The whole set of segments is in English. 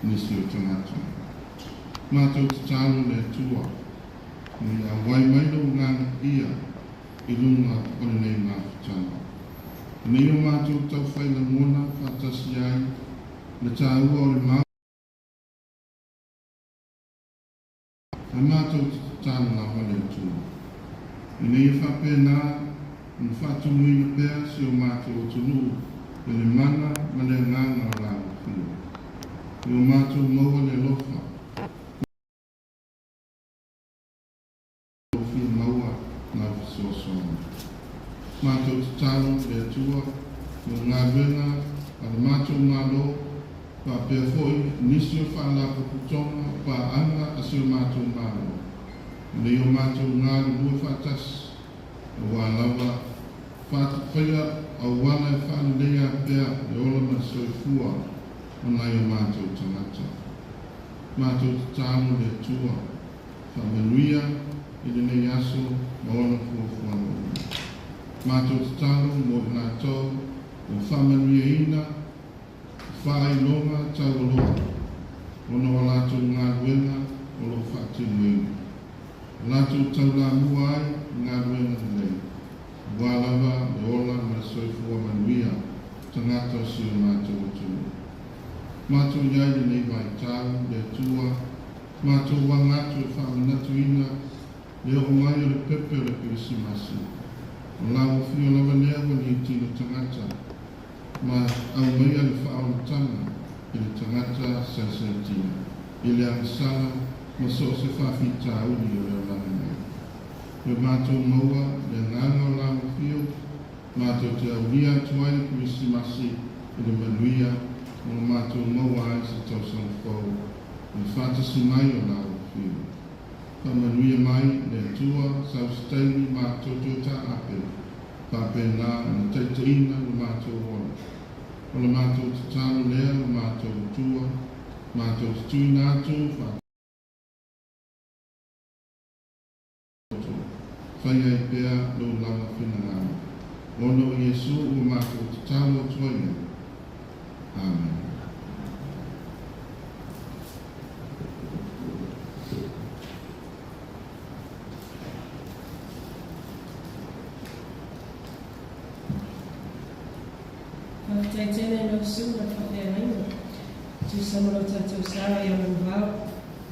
nisi o tangata. Mātou te tālo le tua, ni a wai mailo ngana ia I lunga o nei ngā whatana. Nei o mātou tau whaina mona whatasi ai, le tāua o le mau. A mātou te tālo ngā wale tua. I nei whapena, ni whatunui na pēr si o mātou o tunu, e le mana ma le nganga o lao whio. I o mātou maua le lofa. Mātou te tālo le atua, no ngā wenga, a le mātou ngālo, pa pēr foi, nisi o whālapa putonga, pa anga a se o mātou ngālo. Nei o mātou ngālo lua whātas, o wālawa, whātawhaia au wana e whāna leia pēr, le ola ma soifua, o nai o mātou tangata. Mātou te tālo le atua, whamanuia, I le nei aso, ma ona fuafuana. Mātou te tālo mo ngā tau, o whamanuia ina, whai longa tau aloha. Ona o lātou ngā ruenga, o lo whātinu ina. Lātou tau la mua ai, ngā ruenga nei. Wālawa, e ola, ma soifua manuia, tangata si o mātou o tunu. Mātou iai le nei vai tālo, le tua, mātou wangatu e whamanatu ina, le o mai o le pepe o le Kirisimasi. O lau fio lava lea wani I tino tangata, ma au mea le whaonatanga I le tangata sasatina. I le angasala, ma so se whawhita uni o le lava nei. Le mātou maua, le nganga o lau fio, mātou te aulia tuai le Kirisimasi I le manuia, o mātou maua ai se tausang fau, le whātasi mai o lau fio. Whamanuia mai le tua sau staili mātou ta ape, pāpena na taitaina o mātou ona. O le mātou te tālo lea o mātou tua, mātou te tui nātou whātou. Whai ai pēr lo lava whina ngāma. Ono o Iesu o mātou te tālo tuaia. Amen. Taitene no suna whapeainga. Tu samaro tatou sara I ana vau,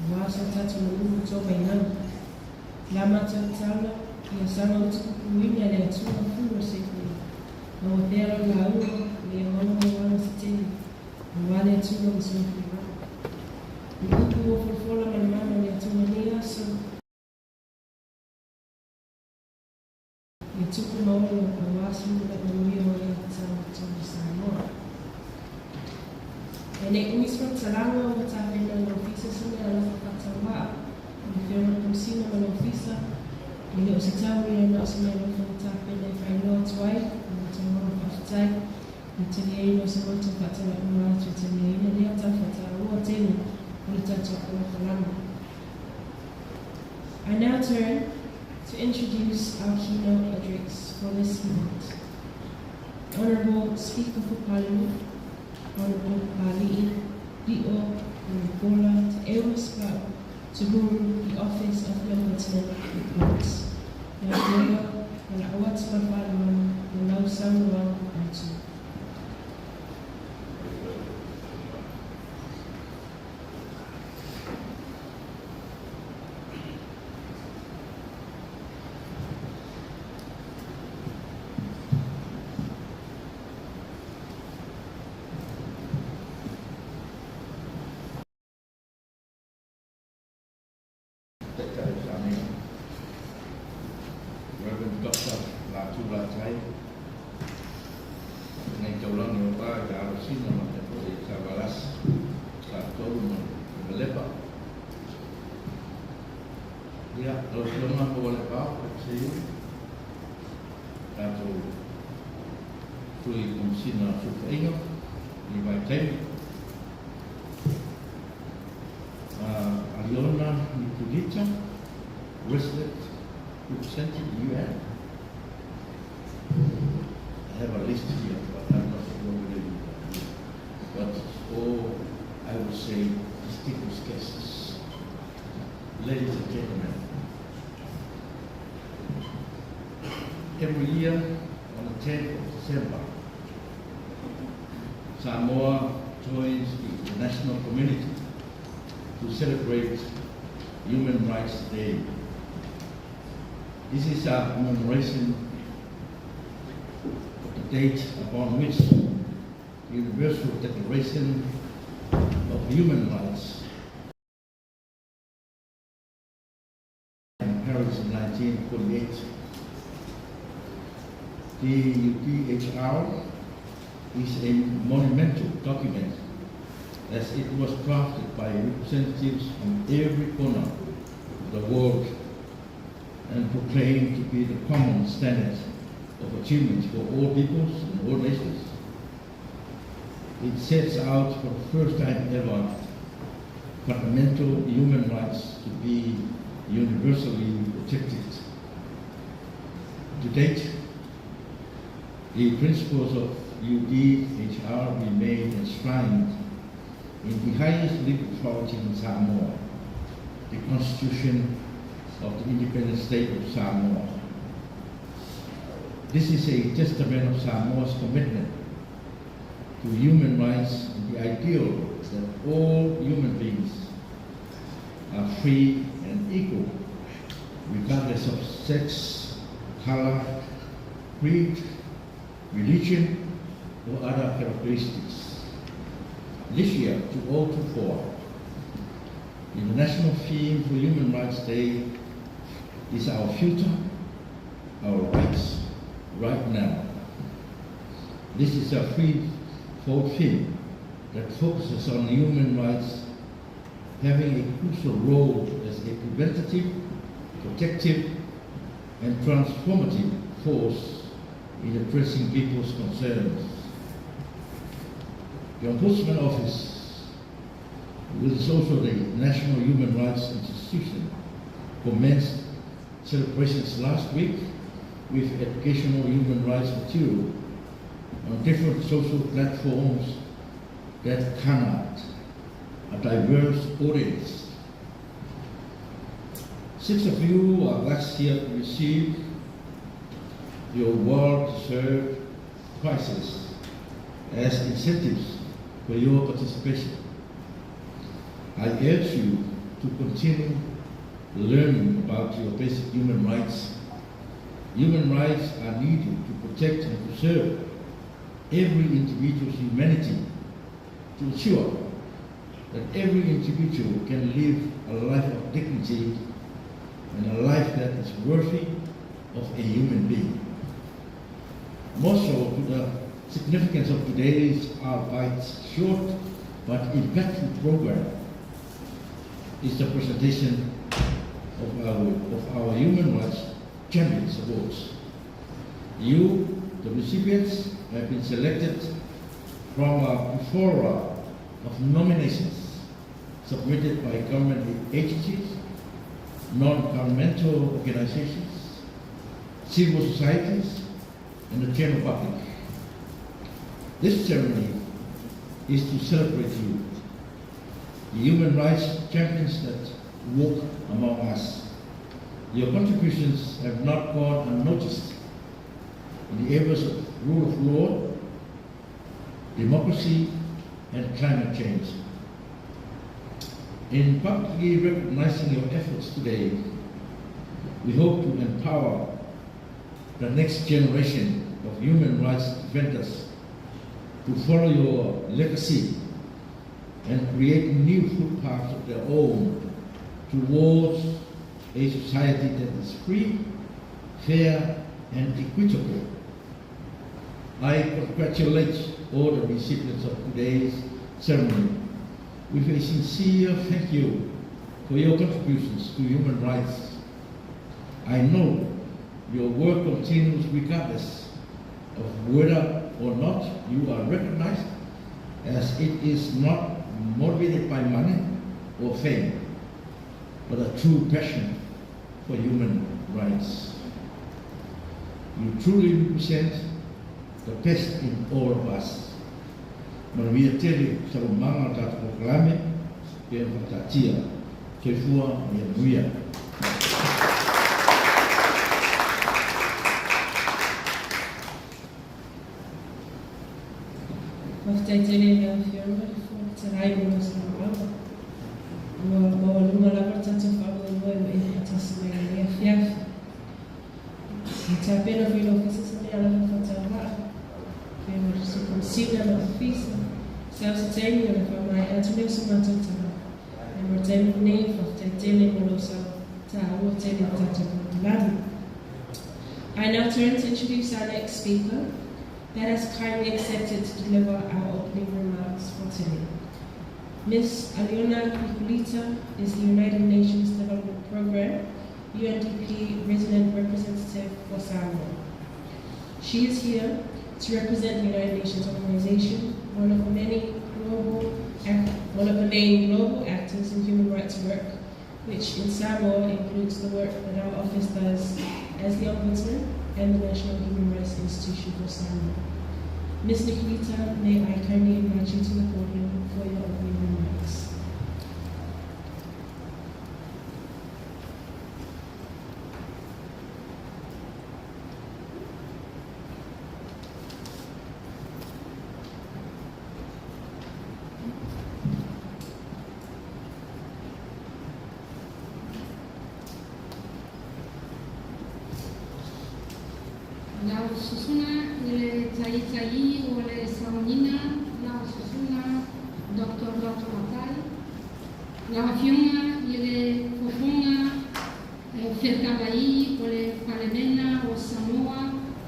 vasa tatou manunu tō mai nana. La mātou tāna, I a sama o tuku kuinia le atua fura seikui. Ma o pēra la ua, le mono o wana se tini. Ma wale atua o seikui wana. I uku o fulfola manamana le atua ni aso. I tuku maolo a wasu le manuia o le atua tō Samoa. E ne umisma talanga o tāpena na ofisa sine ala whakatawa. I whiona kumsina ma na ofisa. I leo se tauri e na osime na whakatapena I whainoa tuai. I na taumora whawhitai. I tani eino se moto whatala umatu I tani eina lea tawhata ua tēne. I tātua o whalama. I now turn to introduce our keynote address for this event. Honourable Speaker for Parliament, Honourable Pali'i, Li'o, Nicola, Te Ewa Spau, to whom the office of the Ombudsman reports. Ngā rewa, ngā awatma whāluana, ngā nau saunoa atu. Reverend Dr. Latu Latai, dengan jaulan Eropa ke arah sini nama dari Sabalas, Satu melepak. Ya, kalau selama boleh kau kecil, Latu fui kumsina suka ingat, di baca. Aliona Nikulita, resident representing the UN. I have a list here, but I'm not sure whether you but all I would say every year on the 10th of December, Samoa joins the international community to celebrate Human Rights Day. This is a commemoration of the date upon which the Universal Declaration of Human Rights in Paris in 1948. The UDHR is a monumental document as it was drafted by representatives from every corner of the world and proclaimed to be the common standard of achievements for all peoples and all nations. It sets out for the first time ever fundamental human rights to be universally protected. To date, the principles of UDHR remain enshrined in the highest legal authority in Samoa, the Constitution of the Independent State of Samoa. This is a testament of Samoa's commitment to human rights and the ideal that all human beings are free and equal, regardless of sex, color, creed, religion, or other characteristics. This year, 2024, the national theme for Human Rights Day is our future, our rights, right now. This is a threefold theme that focuses on human rights having a crucial role as a preventative, protective, and transformative force in addressing people's concerns. The Ombudsman Office, which is also the National Human Rights Institution, commenced celebrations last week with educational human rights material on different social platforms that connect a diverse audience. 6 of you are last year to receive your well-deserved prizes as incentives for your participation. I urge you to continue learning about your basic human rights. Human rights are needed to protect and preserve every individual's humanity, to ensure that every individual can live a life of dignity and a life that is worthy of a human being. More so, to the significance of today's albeit short but impactful program is the presentation of our Human Rights Champions Awards. You, the recipients, have been selected from a plethora of nominations submitted by government agencies, non-governmental organizations, civil societies, and the general public. This ceremony is to celebrate you, the human rights champions that walk among us. Your contributions have not gone unnoticed in the areas of rule of law, democracy, and climate change. In publicly recognizing your efforts today, we hope to empower the next generation of human rights defenders to follow your legacy and create new footpaths of their own towards a society that is free, fair, and equitable. I congratulate all the recipients of today's ceremony with a sincere thank you for your contributions to human rights. I know your work continues regardless of whether or not you are recognized, as it is not motivated by money or fame, but a true passion for human rights. You truly represent the best in all of us. Manuia tele sa umanga ta proklame ke matatia ke fua ni nuia. Mawhitaitele mea whiwhia te rai mona sa maua. Ua lunga lava tata whamu e e atasi mea mea whiawhi. I tā pena whilo ofisa mea lava whatauhaa. Pea mara se consider na ofisa. Sau se taimi o na whamai atu leo sa mātautara. E mara taimi nei whawhitaitele molo sa tā ua tele tata kōtalani. I now turn to introduce our next speaker that has kindly accepted to deliver our opening remarks for today. Ms. Aliona Kukulita is the United Nations Development Programme, UNDP Resident Representative for Samoa. She is here to represent the United Nations Organization, one of the main global actors in human rights work, which in Samoa includes the work that our office does as the Ombudsman and the National Human Rights Institution for Samoa. Ms. Nicolita, may I kindly invite you to the podium for your opening remarks. Lau susuna ile tai ole saunina, lau susuna Dr. Matai, lau fiunga ile fofunga ferkalai ole palemena o Samoa,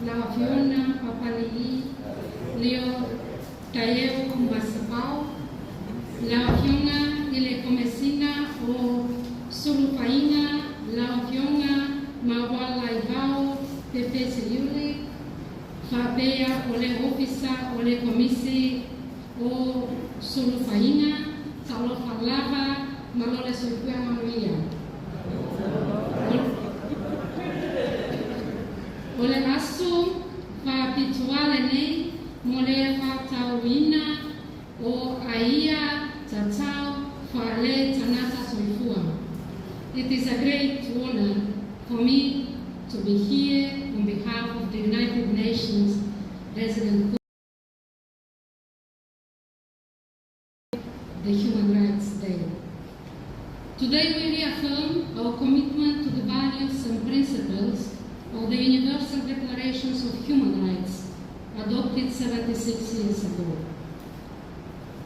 lau fiona papalii leo taeo mbasapau, lau fiunga ile komesina o sulupaina, lau fiunga mawala ibao Pepe Seyule, Fabea, Ole Ofisa, Ole Komisi, O Sulufaina, Salo Falava, Malole Sulpua Manuia. Ole Asu, Fa Pituale Ne, Mole Fa Tauina, O Aia, Tatao, Fa Le Tanata Sulfua. It is a great honor for me to be here on behalf of the United Nations Resident the Human Rights Day. Today we reaffirm our commitment to the values and principles of the Universal Declarations of Human Rights adopted 76 years ago.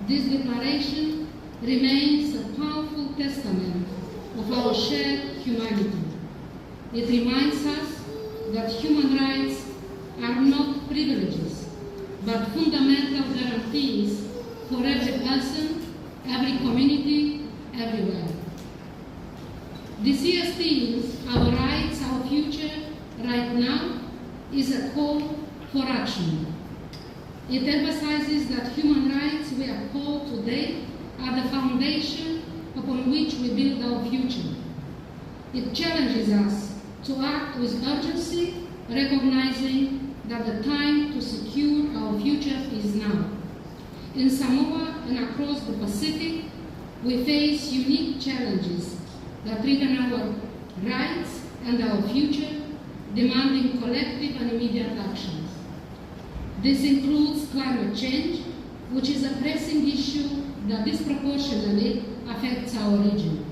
This declaration remains a powerful testament of our shared humanity. It reminds us that human rights are not privileges, but fundamental guarantees for every person, every community, everywhere. This year's theme, Our Rights, Our Future, Right Now, is a call for action. It emphasizes that human rights we uphold today are the foundation upon which we build our future. It challenges us to act with urgency, recognizing that the time to secure our future is now. In Samoa and across the Pacific, we face unique challenges that threaten our rights and our future, demanding collective and immediate actions. This includes climate change, which is a pressing issue that disproportionately affects our region.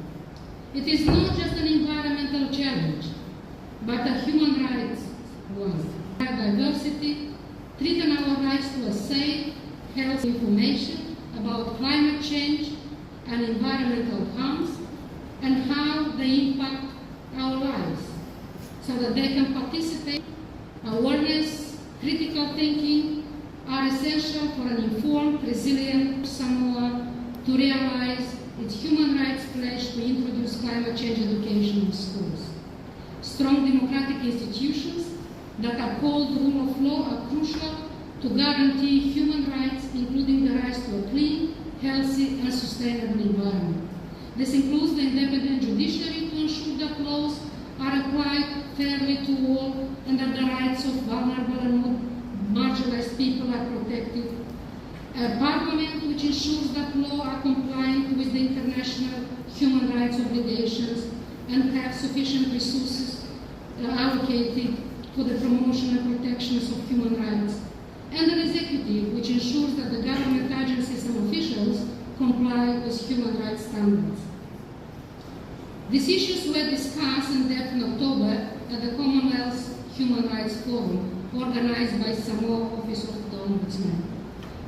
It is not just an environmental challenge, but a human rights one. Diversity, threaten our rights to a safe, healthy information about climate change and environmental harms and how they impact our lives, so that they can participate. Awareness, critical thinking are essential for an informed, resilient Samoa to realize its human rights pledge to introduce climate change education in schools. Strong democratic institutions that uphold the rule of law are crucial to guarantee human rights, including the rights to a clean, healthy, and sustainable environment. This includes the independent judiciary to ensure that laws are applied fairly to all and that the rights of vulnerable and marginalized people are protected. A parliament which ensures that laws are compliant with the international human rights obligations and have sufficient resources allocated for the promotion and protection of human rights. and an executive which ensures that the government agencies and officials comply with human rights standards. These issues were discussed in depth in October at the Commonwealth Human Rights Forum, organized by Samoa Office of the Ombudsman.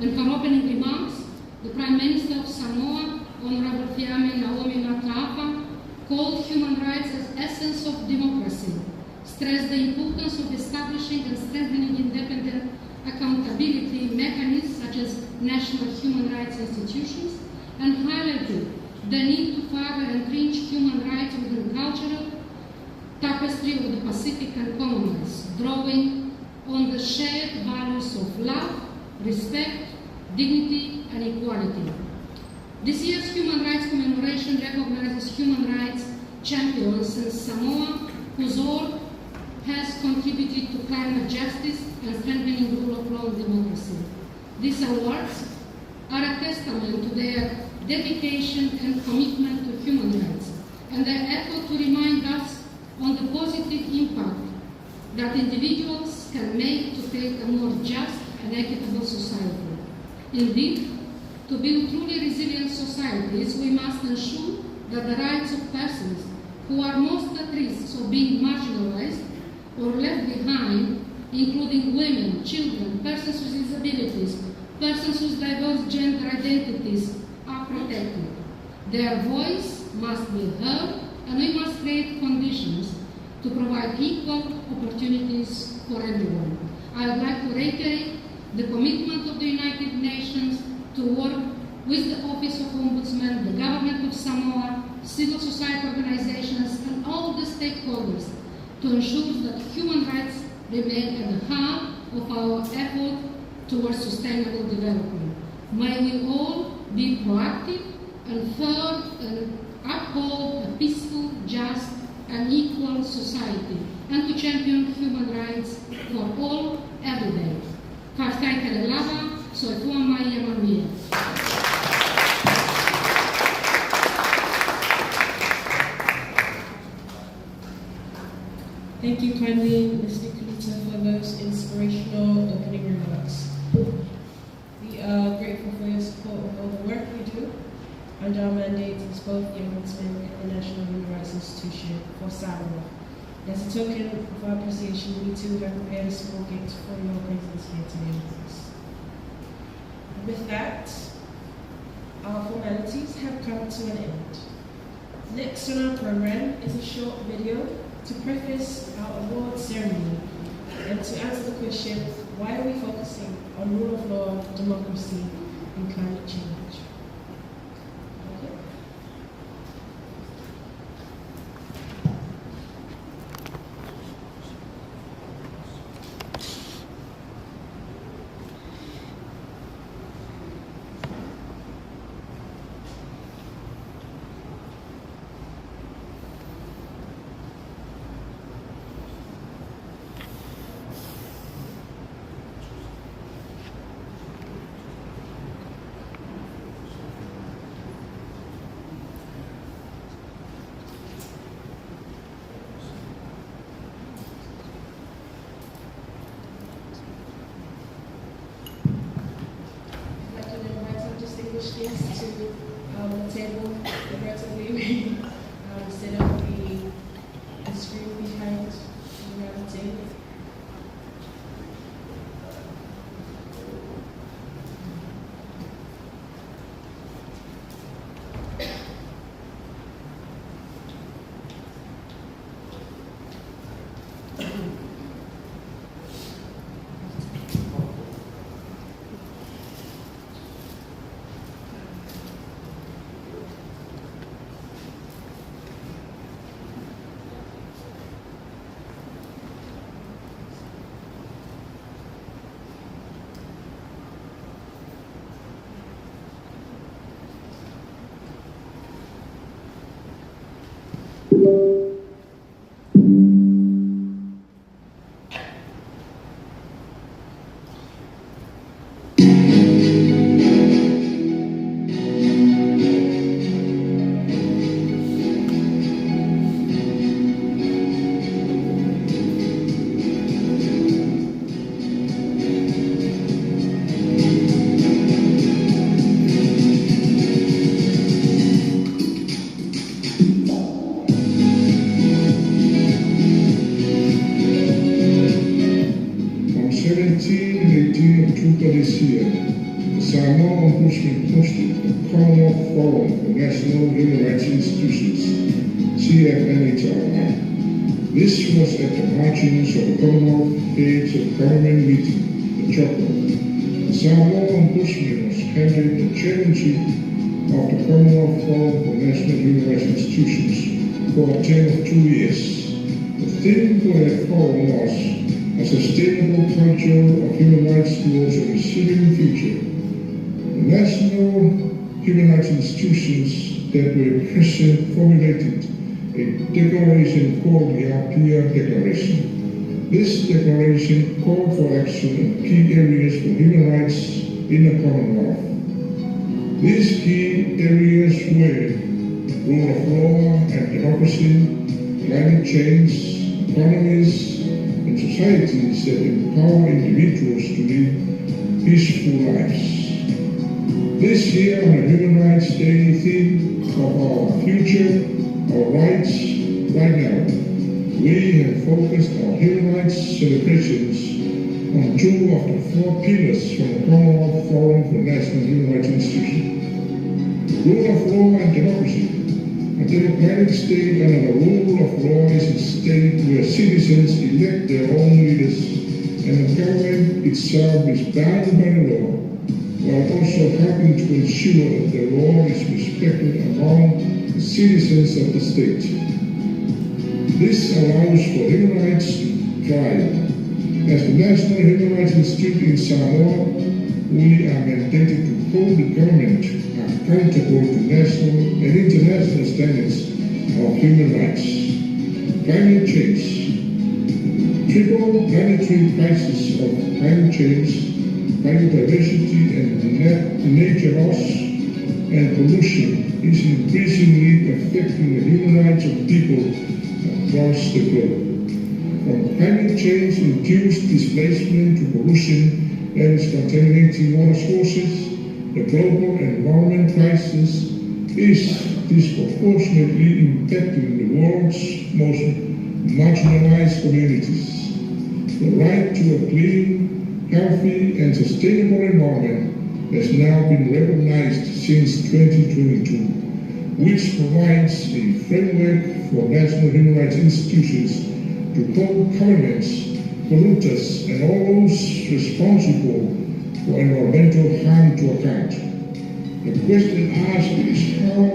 In her opening remarks, the Prime Minister of Samoa, Honorable Fiame Naomi Mataafa, called human rights as essence of democracy, stressed the importance of establishing and strengthening independent accountability mechanisms such as national human rights institutions, and highlighted the need to further entrench human rights within the cultural tapestry of the Pacific and Commonwealth, drawing on the shared values of love, respect, dignity, and equality. This year's Human Rights Commemoration recognizes human rights champions in Samoa whose work has contributed to climate justice and strengthening rule of law and democracy. These awards are a testament to their dedication and commitment to human rights and their effort to remind us on the positive impact that individuals can make to create a more just and equitable society. Indeed, to build truly resilient societies, we must ensure that the rights of persons who are most at risk of being marginalized or left behind, including women, children, persons with disabilities, persons with diverse gender identities, are protected. Their voice must be heard, and we must create conditions to provide equal opportunities for everyone. I would like to reiterate the commitment of the United Nations to work with the Office of Ombudsman, the Government of Samoa, civil society organizations, and all the stakeholders to ensure that human rights remain at the heart of our effort towards sustainable development. May we all be proactive and fair and uphold a peaceful, just, and equal society, and to champion human rights for all every day. Kafkai Kalelava, Soifua Mai Yamamia. Thank you kindly, Mr. Kulita, for those inspirational opening remarks. We are grateful for your support of all the work we do, and our mandate is both the Ombudsman and the National Human Rights Institution for Samoa. As a token of our appreciation, we too have prepared a small gift for your presence here today with us. With that, our formalities have come to an end. Next on our program is a short video to preface our award ceremony and to answer the question, why are we focusing on rule of law, democracy, and climate change? Okay. Guests to the table, regrettably, instead of the screen behind the table. 17 and 18 October this year, the Samoa Ombudsman hosted the Commonwealth Forum for National Human Rights Institutions, CFNHRI. This was at the margins of the Commonwealth Heads of Government meeting, the Chocolate. The Samoa Ombudsman was handed the chairmanship of the Commonwealth Forum for National Human Rights Institutions for a term of 2 years. The theme for that forum was a sustainable culture of human rights towards a resilient future. The national human rights institutions that were present formulated a declaration called the Apia Declaration. This declaration called for action in key areas for human rights in the Commonwealth. These key areas were rule of law and democracy, climate change, economies, and societies that empower individuals to live peaceful lives. This year on the Human Rights Day theme of our future, our rights right now, we have focused our human rights celebrations on 2 of the 4 pillars from the Commonwealth Forum for National Human Rights Institutions. Rule of law and democracy. A democratic state under the rule of law is a state where citizens elect their own leaders and the government itself is bound by the law, while also helping to ensure that the law is respected among the citizens of the state. This allows for human rights to thrive. As the National Human Rights Institute in Samoa, we are mandated to hold the government accountable to national and international standards of human rights. Climate change. Triple planetary crisis of climate change, biodiversity and nature loss, and pollution is increasingly affecting the human rights of people across the globe. From climate change-induced displacement to pollution that is contaminating water sources, the global environment crisis is disproportionately impacting the world's most marginalized communities. The right to a clean, healthy, and sustainable environment has now been recognized since 2022, which provides a framework for national human rights institutions to hold governments, polluters, and all those responsible for environmental harm to account. The question asked is, how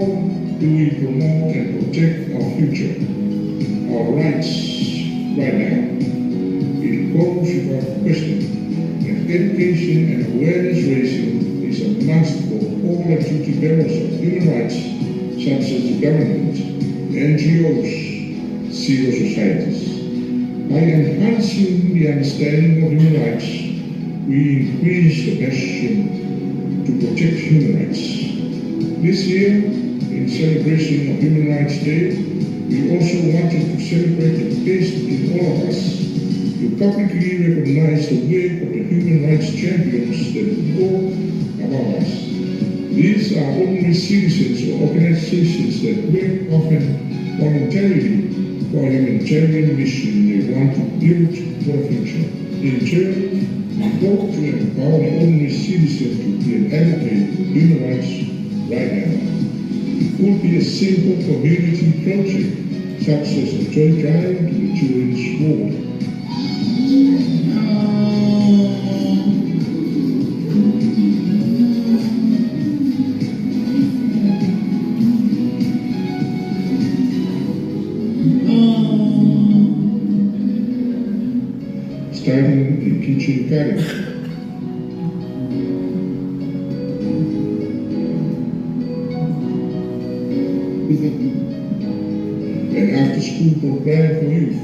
do we promote and protect our future, our rights right now? It goes without question that education and awareness raising is a must for all activity bearers of human rights, such as the government, NGOs, civil societies. By enhancing the understanding of human rights, we increase the passion to protect human rights. This year, in celebration of Human Rights Day, we also wanted to celebrate the best in all of us, to publicly recognize the work of the human rights champions that go above us. These are ordinary citizens or organizations that work often voluntarily for a humanitarian mission they want to build for the future. In turn, we hope to empower the ordinary citizen to be an advocate for human rights right now. It could be a simple community project, such as the toy drive to the children's ward. Starting a kitchen garden. An after-school program for youth.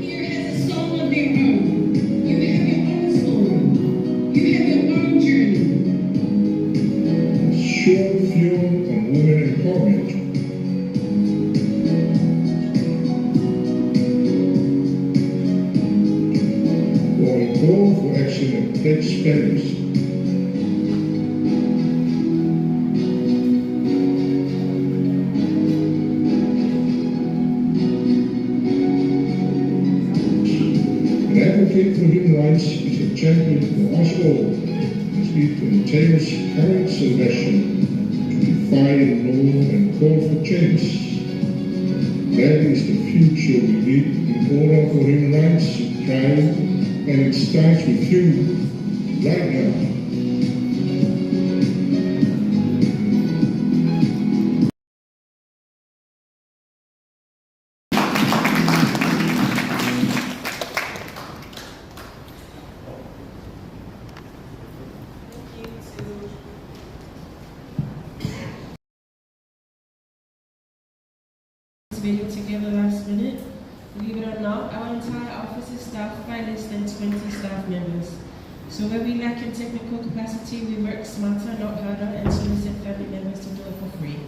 Here has a soul of their own. You have your own story. You have your own journey. A short film on women empowerment. Or a call for action and pledge families. Advocate for human rights is a champion for us all as we continuous current selection to defy the norm and call for change. That is the future we need in order for human rights to thrive, and it starts with you right now. Video together last minute. Believe it or not, our entire office is staffed by less than 20 staff members. So where we lack in technical capacity, we work smarter, not harder, and solicit family members to do it for free.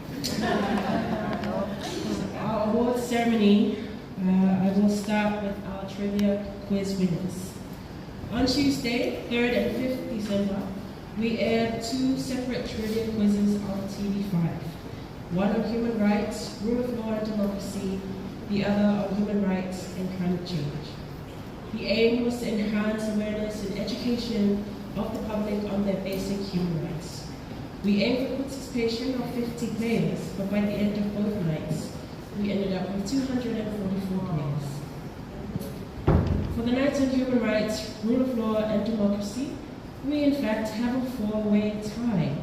Our awards ceremony, I will start with our trivia quiz winners. On Tuesday, 3rd and 5th December, we aired 2 separate trivia quizzes on TV5. One on human rights, rule of law and democracy, the other on human rights and climate change. The aim was to enhance awareness and education of the public on their basic human rights. We aimed for participation of 50 players, but by the end of both nights, we ended up with 244 players. For the night on human rights, rule of law and democracy, we in fact have a 4-way tie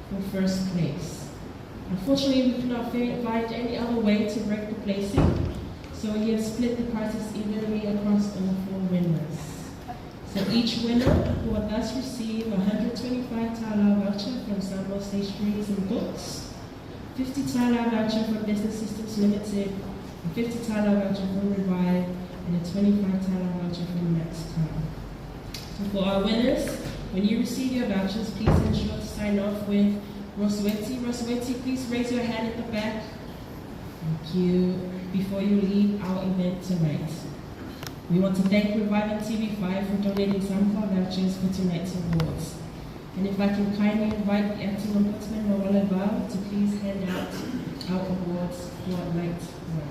for first place. Unfortunately, we could not find any other way to break the placing, so we have split the prizes evenly across all 4 winners. So each winner will thus receive a $125 voucher from Sambo Stationeries and Books, $50 voucher from Business Systems Limited, a $50 voucher from Revive, and a $25 voucher from MaxCar. So for our winners, when you receive your vouchers, please ensure to sign off with Roswetti. Roswetti, please raise your hand at the back. Thank you. Before you leave our event tonight. We want to thank Revive and TV5 for donating some of our vouchers for tonight's awards. And if I can kindly invite the Acting Ombudsman, Morale Val, to please hand out our awards for night 1.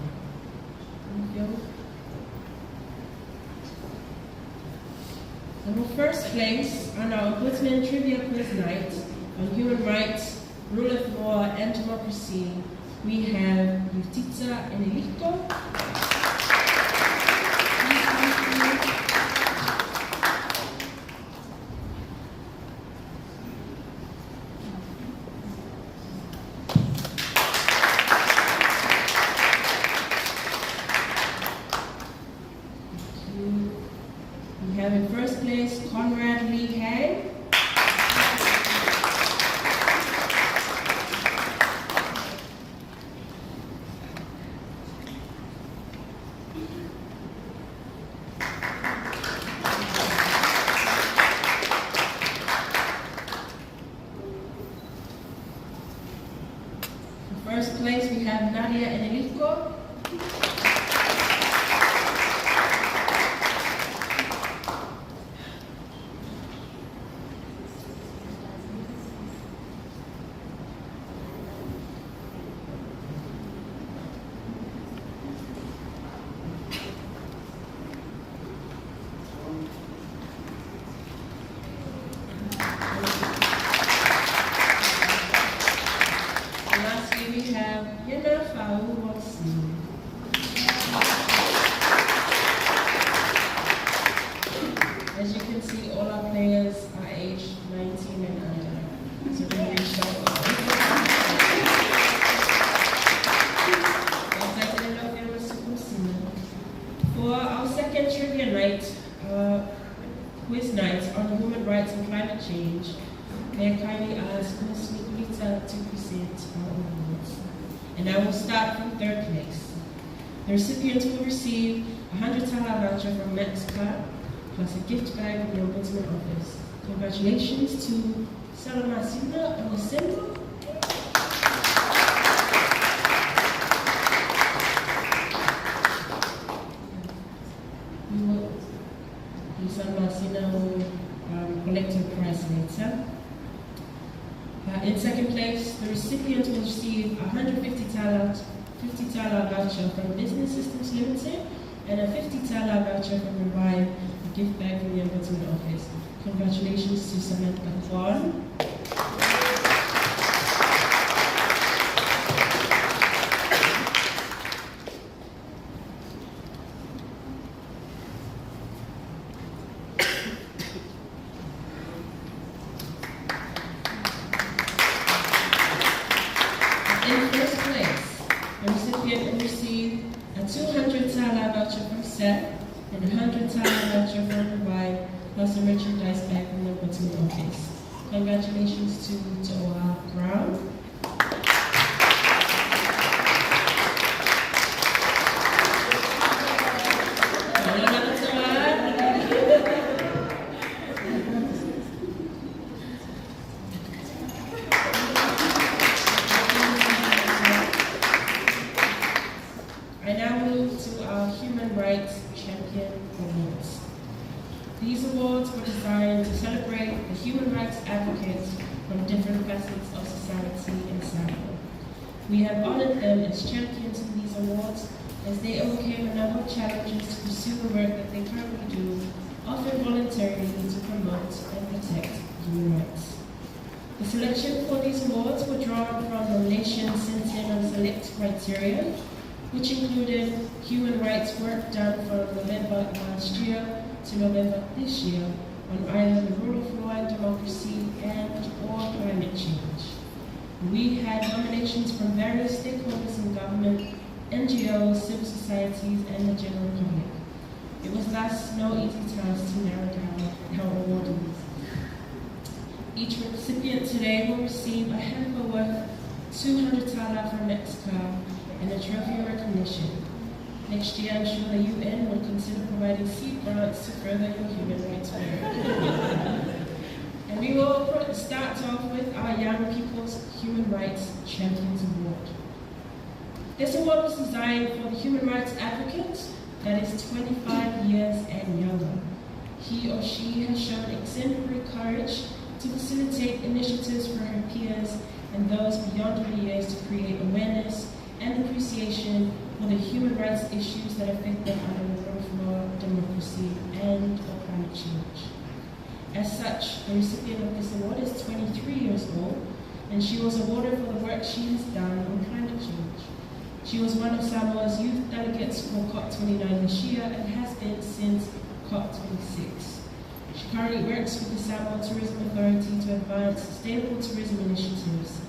Thank you. Our first place on our Ombudsman Trivia Quiz Night on human rights, rule of law, and democracy, we have Justitia Enelico. We have in first place Conrad Lee Hang. First place, we have Nadia Enelico. As you can see, all our players are aged 19 and under. So they're really sharp. For our second trivia night, quiz night on human rights and climate change, may I kindly ask Ms. Nicolita to present our awards. And I will start from third place. The recipients will receive a $100 voucher from MaxCar, plus a gift bag from the Ombudsman Office. Congratulations to Salamasina and the symbol. Salamasina will collect your prize later. In second place, the recipient will receive a $150 voucher from Business Systems Limited and a $50 voucher from Revive, gift bag from the Ombudsman Office. Congratulations to Samantha Kwan. In first place, the recipient will receive a 200 Tala voucher from SET and a 100 Tala voucher from Hawaii, plus a merchandise bag from the Ombudsman Office. Congratulations to Toa Brown. I now move to our Human Rights Champion Awards. These awards were designed to celebrate the human rights advocates from different facets of society in Samoa. We have honored them as champions in these awards as they overcame a number of challenges to pursue the work that they currently do, often voluntarily to promote and protect human rights. The selection for these awards were drawn from nominations centered on select criteria, which included human rights work done from November last year to November this year on either the rule of law and democracy and/or climate change. We had nominations from various stakeholders in government, NGOs, civil societies, and the general public. It was thus no easy task to narrow down our awardees. Each recipient today will receive a hamper worth 200 Tala from Mexico and a trophy of recognition. Next year, I'm sure the UN will consider providing seed grants to further your human rights work. And we will start off with our Young People's Human Rights Champions Award. This award was designed for the human rights advocate that is 25 years and younger. He or she has shown exemplary courage to facilitate initiatives for her peers and those beyond her years to create awareness and appreciation for the human rights issues that affect them under the rule of law, democracy, and climate change. As such, the recipient of this award is 23 years old, and she was awarded for the work she has done on climate change. She was one of Samoa's youth delegates for COP29 this year and has been since COP26. She currently works with the Samoa Tourism Authority to advance sustainable tourism initiatives.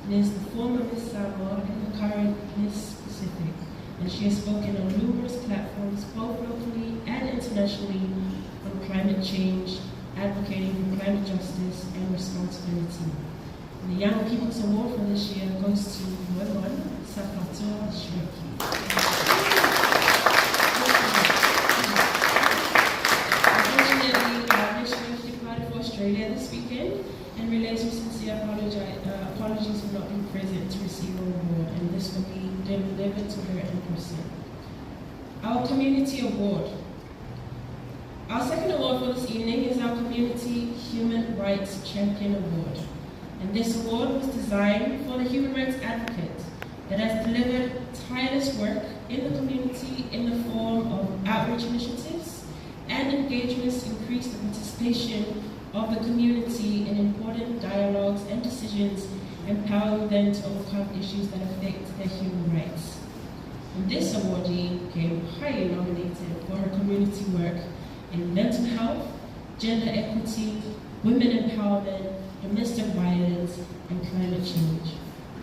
And is the former Miss Samoa and the current Miss Pacific, and she has spoken on numerous platforms, both locally and internationally, on climate change, advocating for climate justice and responsibility. And the Young People's Award for this year goes to Moemon Sapatoa Shreki. Unfortunately, our missionary departed for Australia this weekend, and relays with sincere apologies for not being present to receive her award, and this will be delivered to her in person. Our Community Award. Our second award for this evening is our Community Human Rights Champion Award. And this award was designed for the human rights advocate that has delivered tireless work in the community in the form of outreach initiatives and engagements to increase the participation of the community in important dialogues and decisions, empowering them to overcome issues that affect their human rights. And this awardee came highly nominated for her community work in mental health, gender equity, women empowerment, domestic violence, and climate change.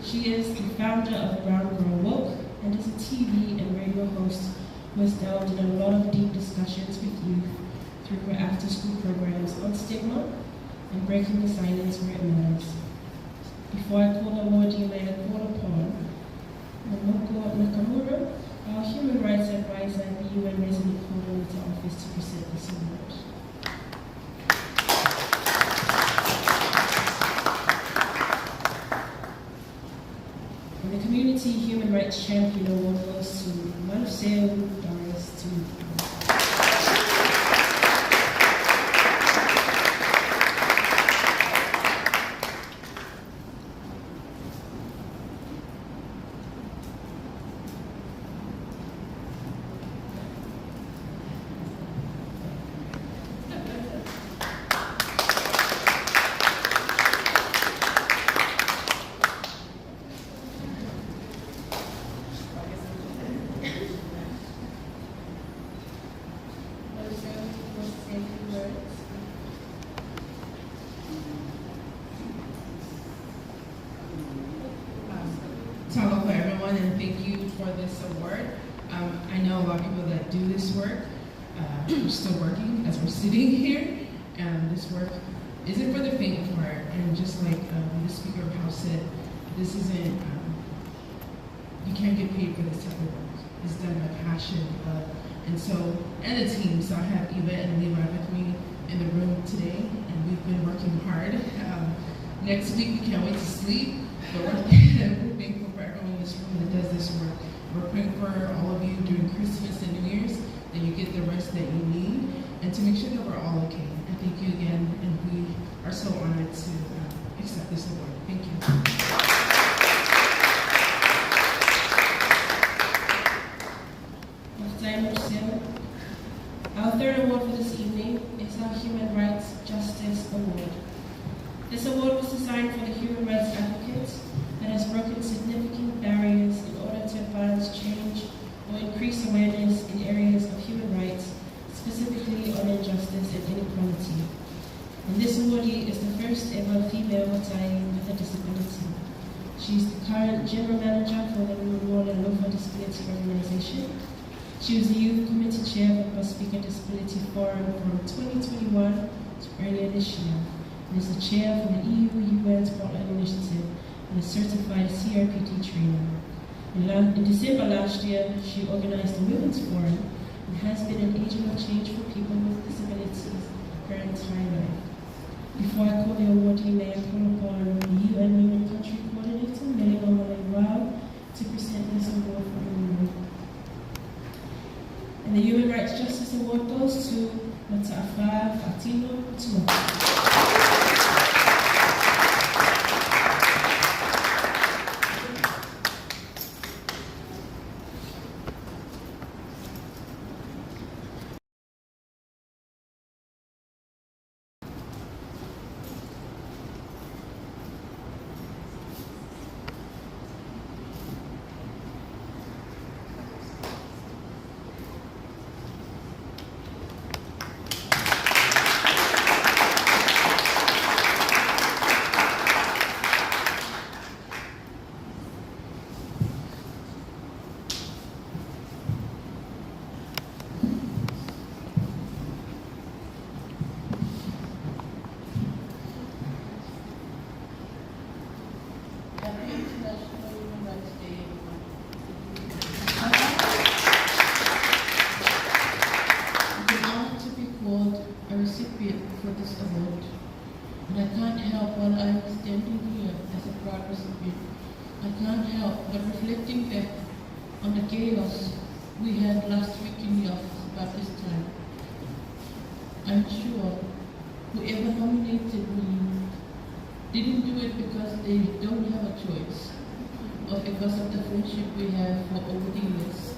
She is the founder of Brown Girl Woke and is a TV and radio host who has delved in a lot of deep discussions with youth through her after-school programs on stigma and breaking the silence where it matters. Before I call the awardee, may I call upon Momoko Nakamura, our Human Rights Advisor at the UN Resident Coordinator Office, to present this award. And the Community Human Rights Champion Award goes to Marcel Doris Tumuka. and thank you for this award. I know a lot of people that do this work. We're still working as we're sitting here. This work isn't for the faint of heart. And just like the Speaker of House said, this isn't, you can't get paid for this type of work. It's done by passion, and the team. So I have Eva and Levi with me in the room today, and we've been working hard. Next week, we can't wait to sleep, but we're thankful for everyone in this room that does this work. We're praying for all of you during Christmas and New Year's, that you get the rest that you need, and to make sure that we're all okay. And thank you again, and we are so honored to accept this award. Thank you. Our third award for this evening is our Human Rights Justice Award. This award was designed for the human rights advocate that has broken significant barriers in order to advance change or increase awareness in areas of human rights, specifically on injustice and inequality. And this awardee is the first ever female Matai with a disability. She is the current General Manager for the Rural and Local Disability Organization. She was the Youth Committee Chair of the Speaker Disability Forum from 2021 to earlier this year, and is the Chair for the EU-UN Spotlight Initiative and a certified CRPT trainer. In December last year, she organized the Women's Forum and has been an agent of change for people with disabilities her entire life. Before I call the awardee, may I call upon the UN Women Country Coordinator, Melanie Rao, to present this award for women. And the Human Rights Justice Award goes to Matafa Fatino Tua. And I can't help while I'm standing here as a proud recipient, I can't help but reflecting back on the chaos we had last week in the office about this time. I'm sure whoever nominated me didn't do it because they don't have a choice or because of the friendship we have for over the years.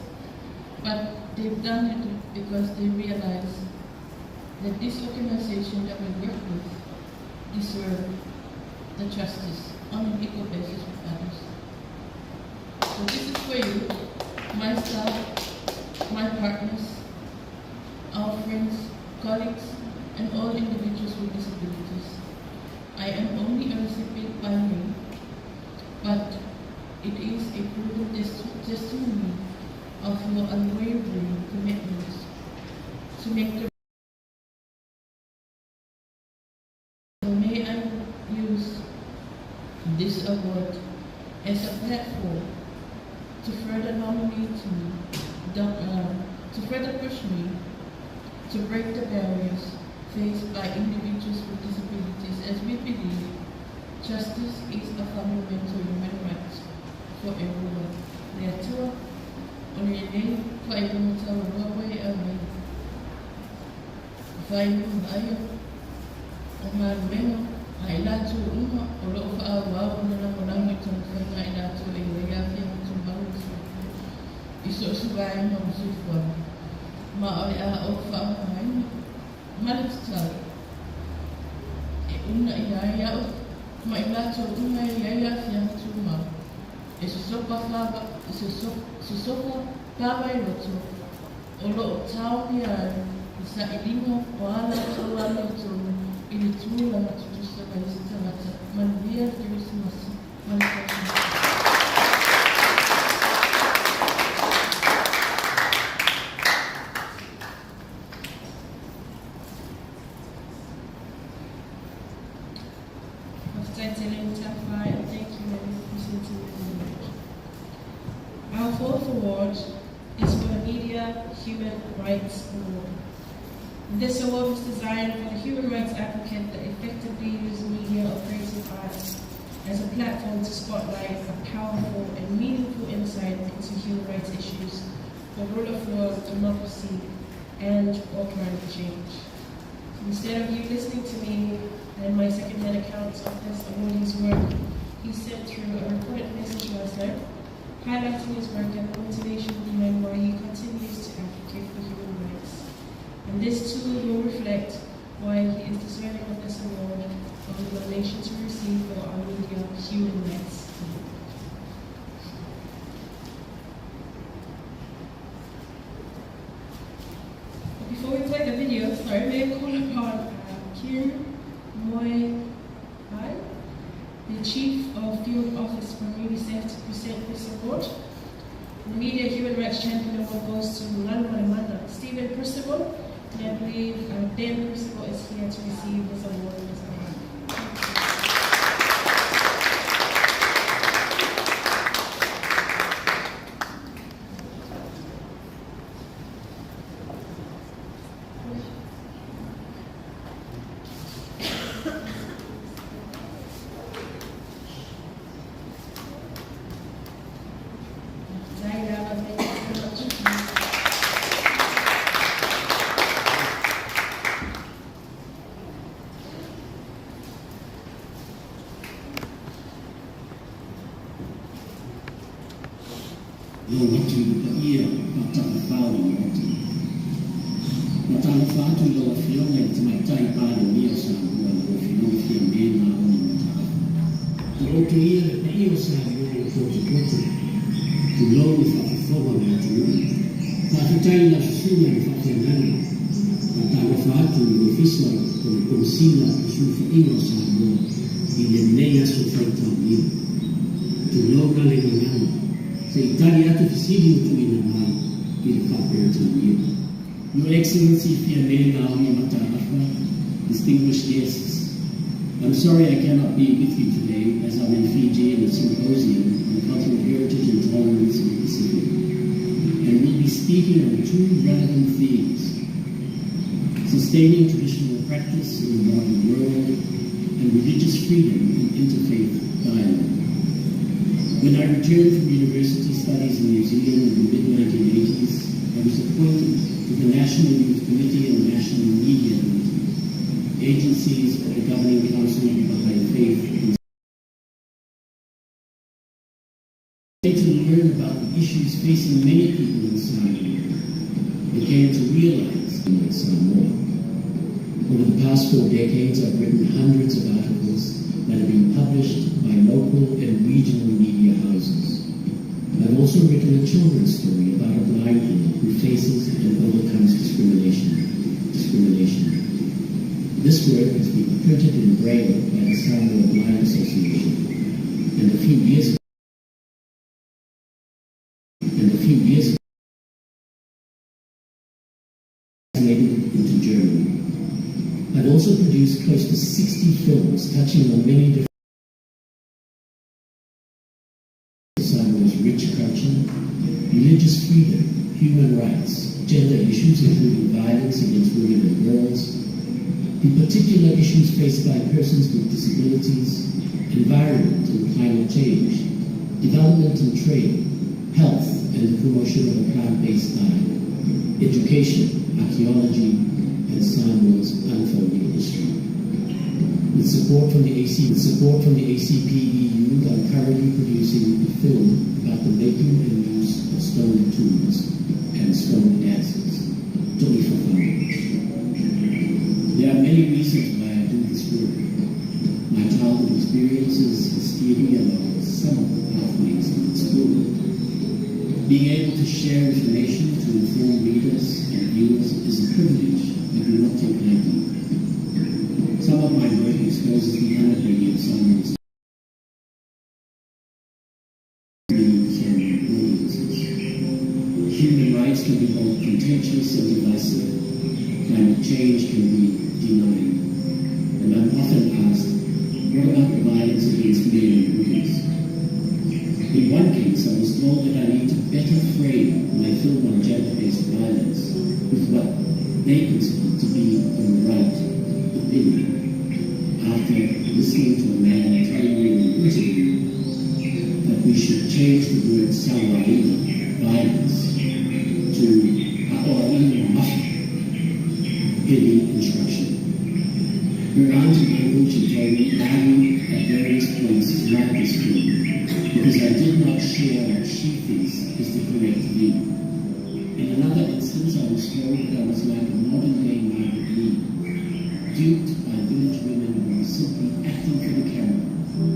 But they've done it because they realize that this organization that we work with deserve the justice on an equal basis with others. So this is for you, my staff, my partners, our friends, colleagues, and all individuals with disabilities. I am only a recipient by name, but it is a proven testimony of your unwavering commitment to make the this award as a platform to further nominate me, to further push me to break the barriers faced by individuals with disabilities, as we believe justice is a fundamental human right for everyone. Therefore, on your name, for everyone to way away. Vaio, Omar ai latu uma o loo whaawau na namonang i tonu whainga i latu e reiawhi a tu maru i so suwai ma usufua ma oi a o whaamahaina maritutau e una i ai au ma i latu uma i reiawhi a tu maru e susopa whawa e susopa pawa i roto o loo tau ni ai i sa i limo o ala tau ala i tonu i ni tūla na tutusa ka isi tangata. Manuia Christmas. Manuia. and thank you for listening to me. Our fourth award is for the Media Human Rights Award. This award was designed for the human rights applicant that effectively uses media or creative arts as a platform to spotlight a powerful and meaningful insight into human rights issues, the rule of law, democracy, and/or climate change. Instead of you listening to me and my second-hand accounts of this awardee's work, he sent through a recorded message last night, highlighting his work and the motivation behind why he continues to advocate for human rights. And this too will reflect why he is deserving of this award of the donation to receive for our media human rights. But before we play the video, may I call upon Kieran Moy, the Chief of Field Office for UNICEF, to present this award. The Media Human Rights Champion Award goes to Nalmanamana Stephen Percival, and I believe Dan Percival is here to receive this award in this honor. Lo watu ia matapapau yote. Matalafatu lo wafiona itimatai pale mia sangua lo wafiona fia mena oni matalafu. Toroto ia le iyo sangua lo kote kote. Tulou fafafowa matulu. Fafitai la susuna ni fafianani. Matalafatu lo fiswa kone konsila kusufa iyo sangua. Ile neya sufaita mia. Tulou na le ngangani. Italiato Fisilio to Inamai, il Caperton. Your Excellency, Fiamele Naomi Matalafa, distinguished guests, I'm sorry I cannot be with you today as I'm in Fiji in a symposium on cultural heritage and tolerance in the Pacific, and will be speaking on two relevant themes: sustaining traditional practice in the modern world and religious freedom and interfaith dialogue. When I returned from university studies in New Zealand in the mid-1980s, I was appointed to the National Youth Committee and the National Media Committee, agencies of the Governing Council behind faith. To learn about the issues facing many people in Samoa, I came to realize in Samoa. Over the past 4 decades, I've written hundreds of articles that have been published by local and regional media houses. I've also written a children's story about a blind woman who faces and overcomes discrimination. This work has been printed in Braille by the Samoa Blind Association, and a few years ago, translated into German. I've also produced close to 60 films touching on many different Samoa's rich culture, religious freedom, human rights, gender issues including violence against women and girls, the particular issues faced by persons with disabilities, environment and climate change, development and trade, health and the promotion of a plant-based diet, education, archaeology, and Samoa's unfolding history. With support from the ACP-EU, I'm currently producing a film about the making and use of stone tools and stone dances. There are many reasons why I do this work. My childhood experiences has steered me along some of the pathways in school. Being able to share information to inform readers and viewers is a privilege I do not take lightly. Some of my work exposes the underbelly of Samoa's human rights can be both contentious and divisive. Climate change can be denied. And I'm often asked, brought up the violence against male employees. In one case, I was told that I need to better frame my film on gender-based violence with what they consider to be the right opinion. After listening to a man telling me in an interview that we should change the word sawaina, violence, to aoaina mafi in the instruction. Her aunt and uncle, she told me, argued at various points throughout this film because I did not share what she thinks is the correct view. In another instance, I was told that I was like a modern-day Margaret Lee, duped by village women who were simply acting for the camera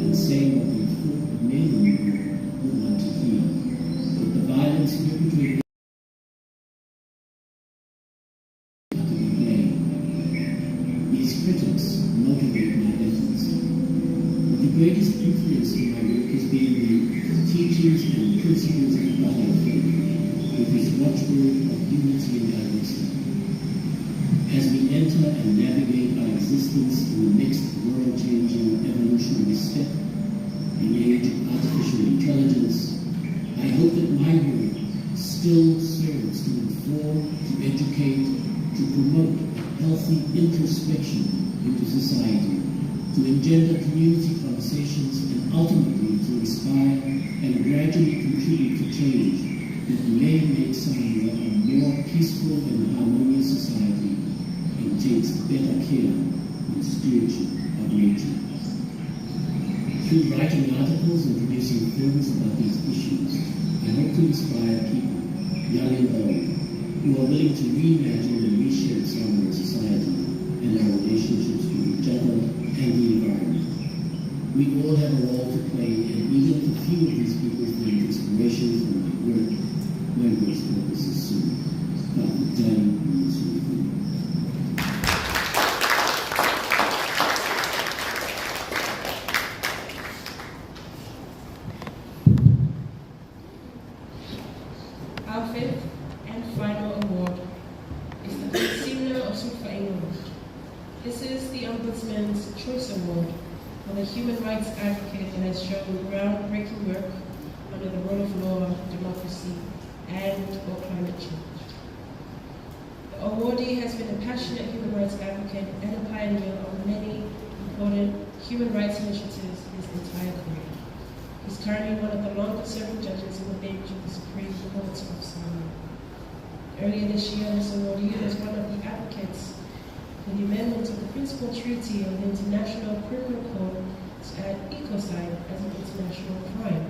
and saying what they thought the men would want to hear. But the violence perpetrated these critics motivate my efforts. But the greatest influence in my work has been the teachings and principles of Baha'i faith, with its watchword of unity and diversity. As we enter and navigate our existence in the next world-changing evolutionary step, in the age of artificial intelligence, I hope that my work still serves to inform, to educate, to promote healthy introspection into society, to engender community conversations, and ultimately to inspire and gradually contribute to change that may make Zambia a more peaceful and harmonious society and takes better care and stewardship of nature. Through writing articles and producing films about these issues, I hope to inspire people, young and old, who are willing to reimagine and reshape Zambian society and our relationships with each other and the environment. We all have a role to play, and even if a few of these people find inspiration from my work, my work's purpose is soon. But the time is soon. Our fifth and final award is the Consumer of Sufaino. This is the Ombudsman's Choice Award for the human rights advocate that has shown groundbreaking work under the rule of law, democracy, and/or climate change. The awardee has been a passionate human rights advocate and a pioneer of many important human rights initiatives his entire career. He's currently one of the longest-serving judges in the bench of the Supreme Court of Zambia. Earlier this year, this awardee was one of the advocates for the amendment of the principal treaty of the International Criminal Court to add ecocide as an international crime.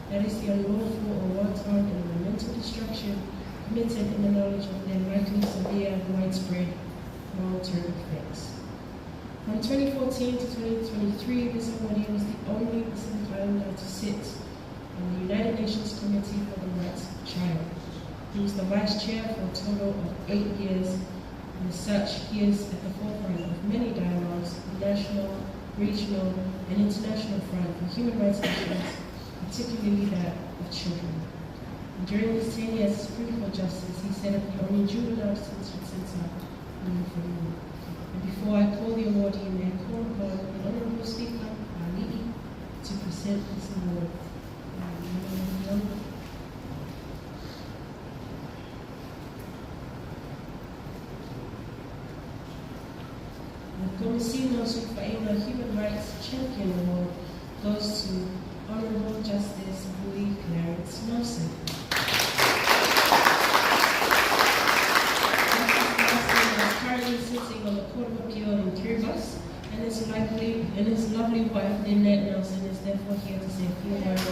That is the unlawful or wanton and mental destruction committed in the knowledge of their likely severe and widespread long-term effects. From 2014 to 2023, this awardee was the only Pacific Islander to sit on the United Nations Committee for the Rights of the Child. He was the vice chair for a total of 8 years, and as such, he is at the forefront of many dialogues, national, regional, and international front for human rights issues, particularly that of children. And during his tenure as Supreme Court Justice, he set up the only juvenile detention center in the world. And before I call the awardee, may I call upon the Honorable Speaker, Ali, to present this award. The Commissioner Sufaina Human Rights Champion Award goes to Honorable Justice Louis Clarence Nelson. Currently sitting on the Court of Appeal in Kiribati, and his lovely wife, Lynette Nelson, is therefore here to say a few words.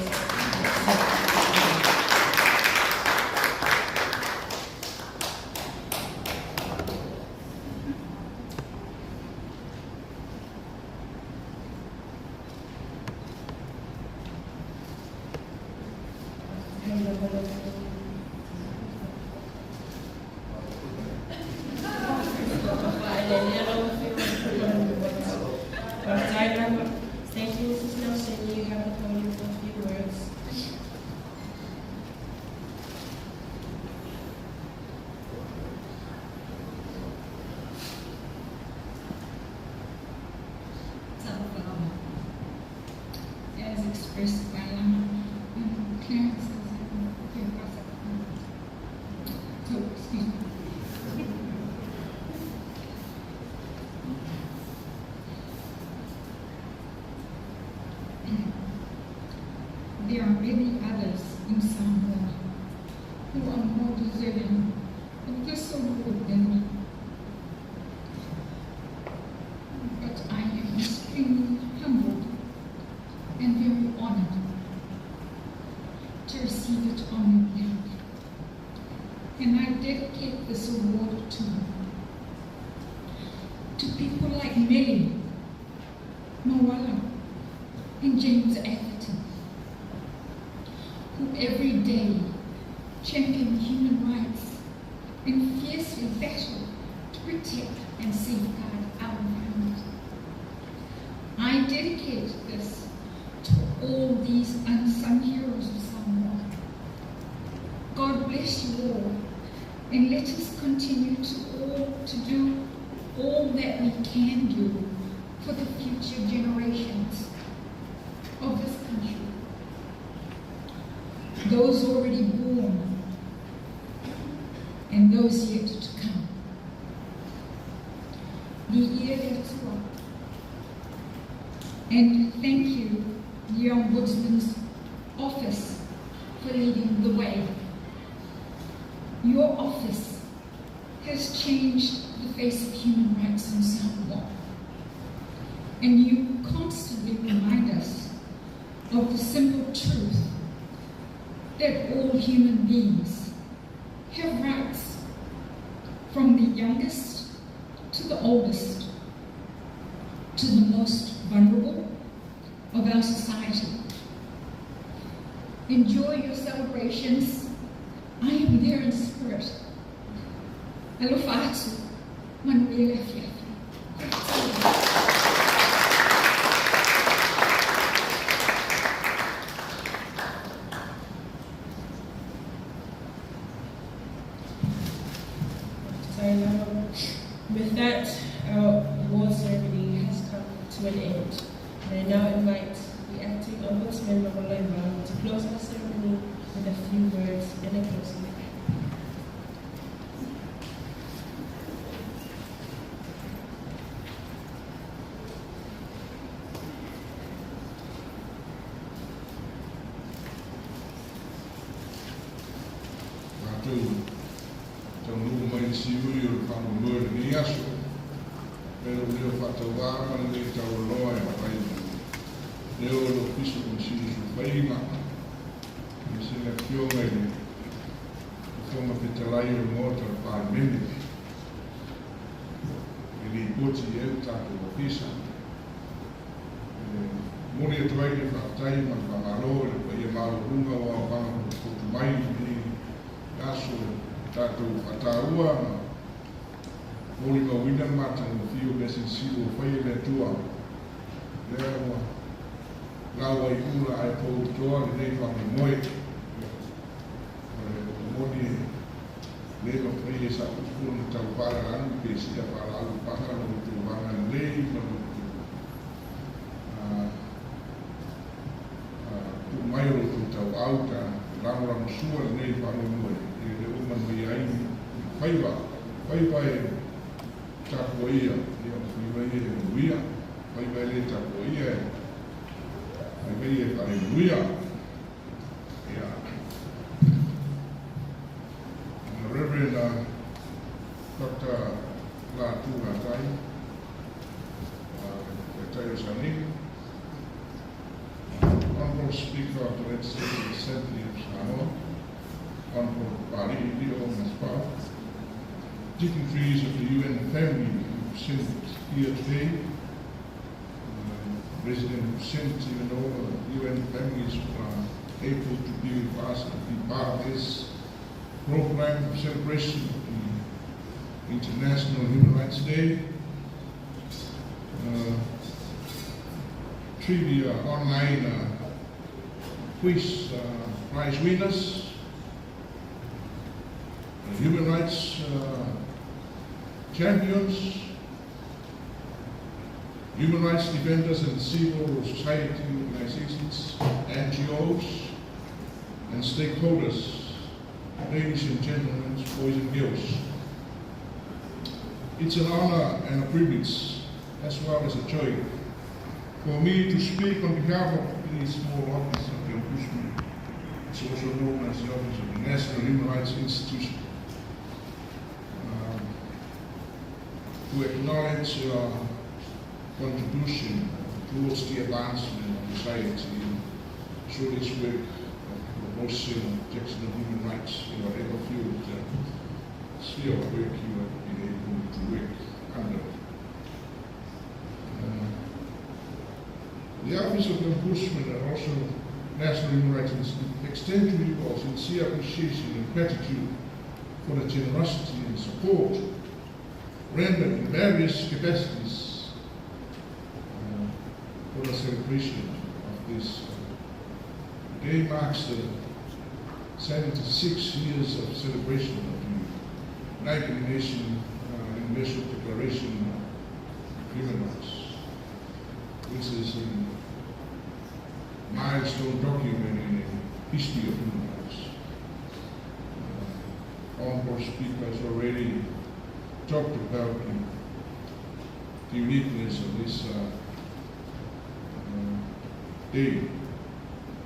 Thank you, Mrs. Nelson. You have the podium for a few words. expressed by Clarence. So, excuse me. There are many others in Samoa who are more deserving of this award than me. But I am extremely humbled and very honored to receive it on your behalf. And I dedicate this award to people like Millie, Moala, and James Atherton, who every day champion human rights and fiercely battle to protect and safeguard our environment. I dedicate this to all these unsung heroes of Samoa. God bless you all, and let us continue to do all that we can do for the future generations of this country. Those already born and those yet to come. And thank you, the Ombudsman's Office, for leading the way. Your office has changed the face of human rights in Samoa, and you constantly remind us of the simple truth that all human beings have rights, from the youngest to the oldest, to the most vulnerable of our society. Enjoy your celebrations. I am there in spirit. Alofa atu, manuela fiafi. With that, our award ceremony has come to an end. And I now invite the acting ombudsman, Mawala, to close our ceremony with a few words and a closing prayer. Pero leo fatauā ma le tauloa e mapai. Leo lo piso con sini supaima. E se la kionga e fonga petalai o mota pa mene. E li poti e tato o pisa. Mori e tuai le whakatai ma whamaro e pa ia maro runga o a wanga kotu mai ni aso tato whataua ma Mori ma wina mata no fio besi silo fai le tua. Leo lawa I ula ai po toa le nei pa moi. Mori le no fai sa usko no tau para ran pe sia para au para no tu vanga lei no tu mai o tu tau au ta lawa no sua le nei pa moi. Le uma no ai fai vai tapoia, e vai e luia, vai le tapoia, vai e aleluia. Reverend Dr. Latu Gatai, Gatai Sani, Honorable Speaker of the Legislative Assembly of Samoa, Honorable Pari Leo Maspar, dignitaries of the UN family who sent here today, President who sent even all the UN families who are able to be with us and be part of this program of celebration of the International Human Rights Day. Three online quiz prize winners, human rights champions, human rights defenders and civil society organizations, NGOs, and stakeholders, ladies and gentlemen, boys and girls. It's an honor and a privilege, as well as a joy, for me to speak on behalf of the small office of the Ombudsman. It's also known as the Office of the National Human Rights Institution. To acknowledge your contribution towards the advancement of society through this work of promotion and protection of human rights in whatever field sphere of work you have been able to work under. The Office of the Ombudsman and also National Human Rights Institute extend to you our sincere appreciation and gratitude for the generosity and support rendered in various capacities for the celebration of this. Today marks the 76 years of celebration of the United Nations Universal Declaration of Human Rights. This is a milestone document in the history of human rights. Honorable speakers already talked about the uniqueness of this day.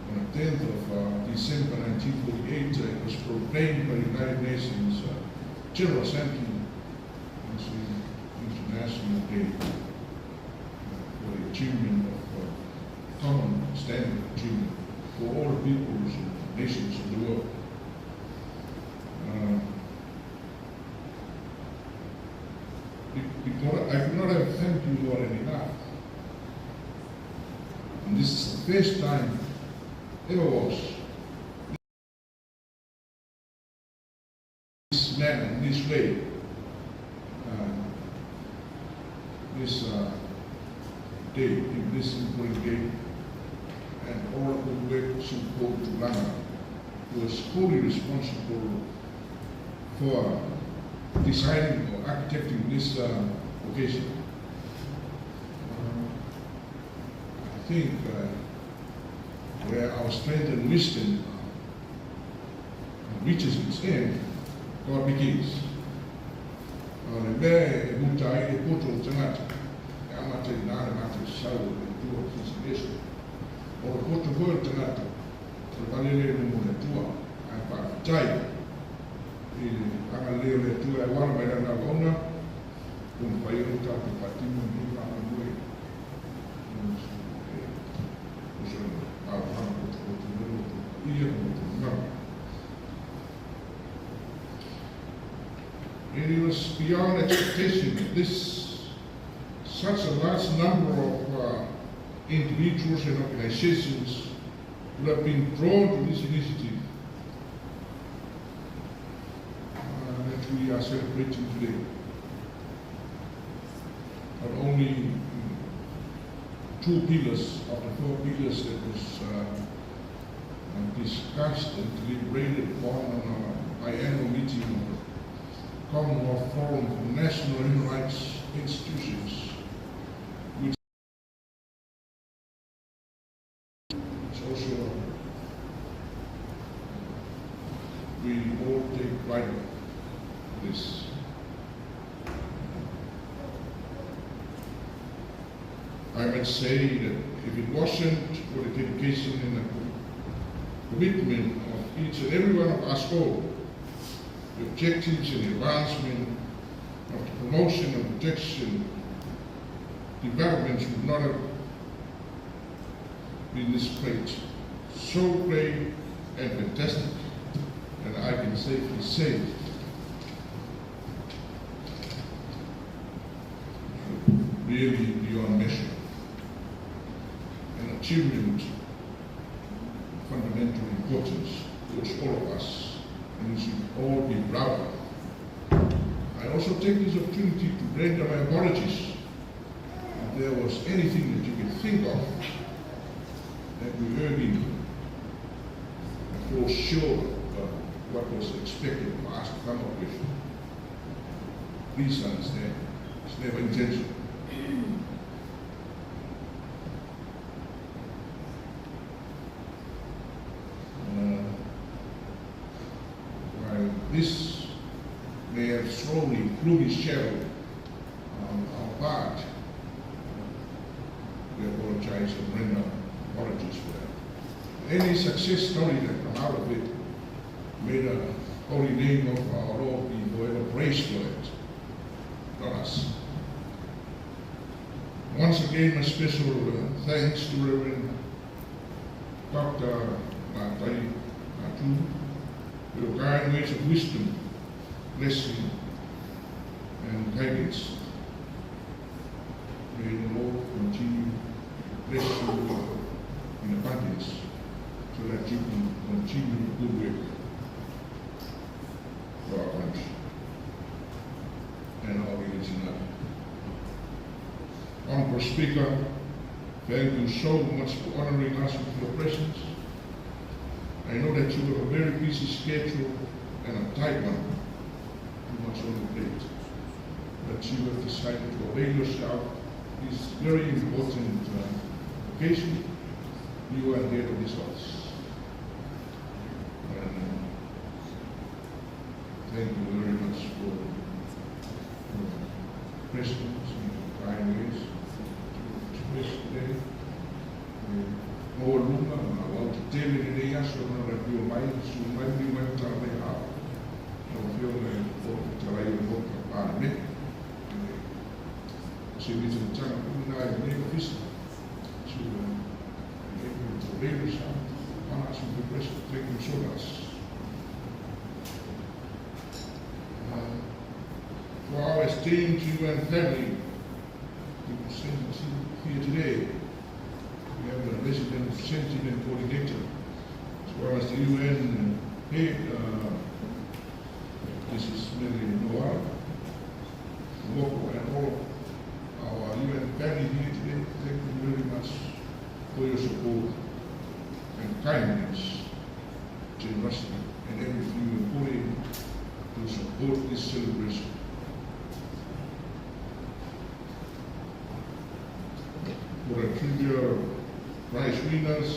On the 10th of December 1948, it was proclaimed by the United Nations General Assembly as the International Day for the achievement of common standard achievement for all peoples and nations of the world. I could not have thanked you all enough. And this is the first time ever was this manner, in this way, this day, in this important day, and all of the work support to Lana was fully responsible for designing or architecting this occasion. I think where our strength and wisdom reaches its end, God begins. It was beyond expectation that such a large number of individuals and organizations would have been drawn to this initiative that we are celebrating today. Not only two pillars of the four pillars that was discussed and deliberated upon on our biannual meeting of the Commonwealth Forum for National Human Rights Institutions, which is also we all take pride in this. I might say that if it wasn't for the dedication and the commitment of each and every one of us all, the objectives and advancement of the promotion and protection developments would not have been this great, so great and fantastic, and I can safely say really beyond measure. An achievement of fundamental importance towards all of us, and we should all be proud of. I also take this opportunity to render my apologies if there was anything that you could think of that we heard in and fall short of what was expected of us to come up with. Please understand, it's never intentional. slowly threw his shadow on our part. We apologize and render apologies for that. Any success story that come out of it, may the holy name of our Lord be forever praised for it, not us. Once again, my special thanks to Reverend Dr. Matai Atu for your kind words of wisdom, blessing, and guidance. May the Lord continue to bless you in abundance so that you can continue good work for our country and our religion. Honorable Speaker, thank you so much for honoring us with your presence. I know that you have a very busy schedule and a tight one, too much on your plate, but you have decided to avail yourself this very important occasion. You are here to this house. And thank you very much for your presence and your kind ways to express today. More lunga, I want to tell you today, so that your mind, so might be when they are. So feel the try your work on me. So we can tell you now, I make a visit to avail yourself on us with the rest. Thank you so much. For our esteemed UN family, we present here today. We have the resident sentiment coordinator, as well as the UN head. This is Mary Noah, Woko, and all our UN family here today. Thank you very much for your support and kindness, generosity, and everything you put in to support this celebration. For the trivia prize winners,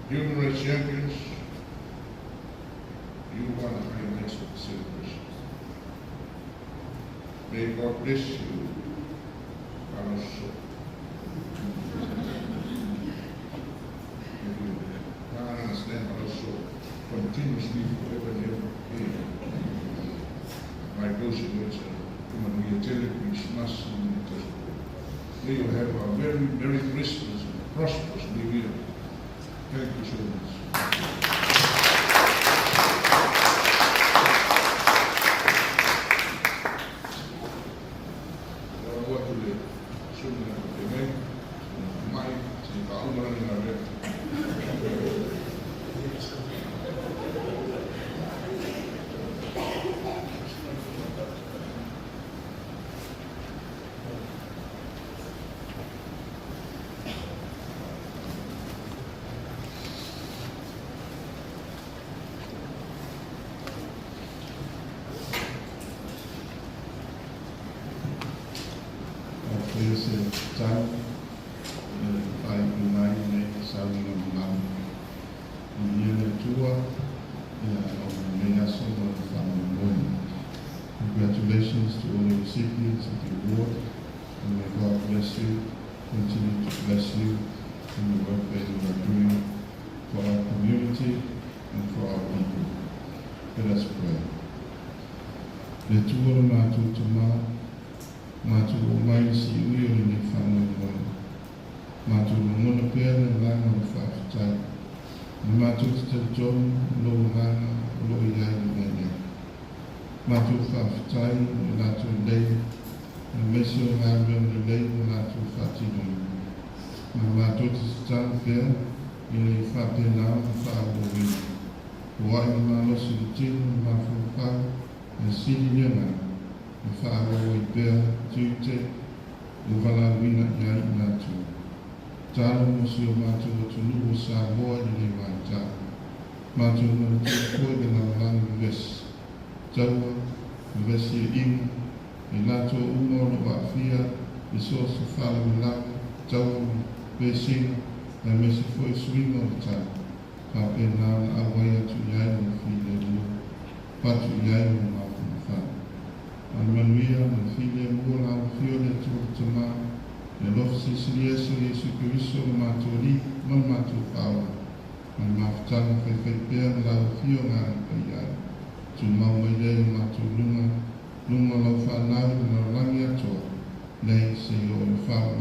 human rights champions, you want the highlights of the celebration. May God bless you, Carlos. I understand, but also continuously forever and ever. My closing words are, when we attend Christmas and may you have a very Merry Christmas and a prosperous New Year. Thank you so much. Congratulations to all the recipients of the award, and may God bless you, continue to bless you in the work that you are doing for our community and for our people. Let us pray. Le tuolo mātou tama, mātou o mai si ui o ni whanau moe. Mātou o mona pēra langa o whaafitai. Na mātou te tau tonu, lo langa, lo iai o mene. Mātou whaafitai, o nātou lei, na meso ngāme o lei, o nātou whātinoi. Ma mātou te tāna pēra, i nei whāpēnā o whāo wina. O ai mā losi i tino, mā whāpau, na siri nianga, na whāo i pēra, tūte, o wala wina i ai nātou. Tāna mosi o mātou o tunu o sā moa i nei mātā. Mātou mana tū koe de nā langa vesi. Taua, vesi e inga, e nātou uma o na wāwhia, e so se whala me langa, taua, vesinga, na mesi foi swinga o tā. Ka pēnā na awai atu iai o while lua, patu iai o māwhina Manuia, Manfile, Mula, Fiore, Tuma, and Office Yesu, Yesu Christo, Maturi, Mamatu Power, and Maftana, Fefepia, La Fiona, Payar, to Mawede, Matuluna, Luma Lofa, Lau, and Orlania, Lay, say, or Fa,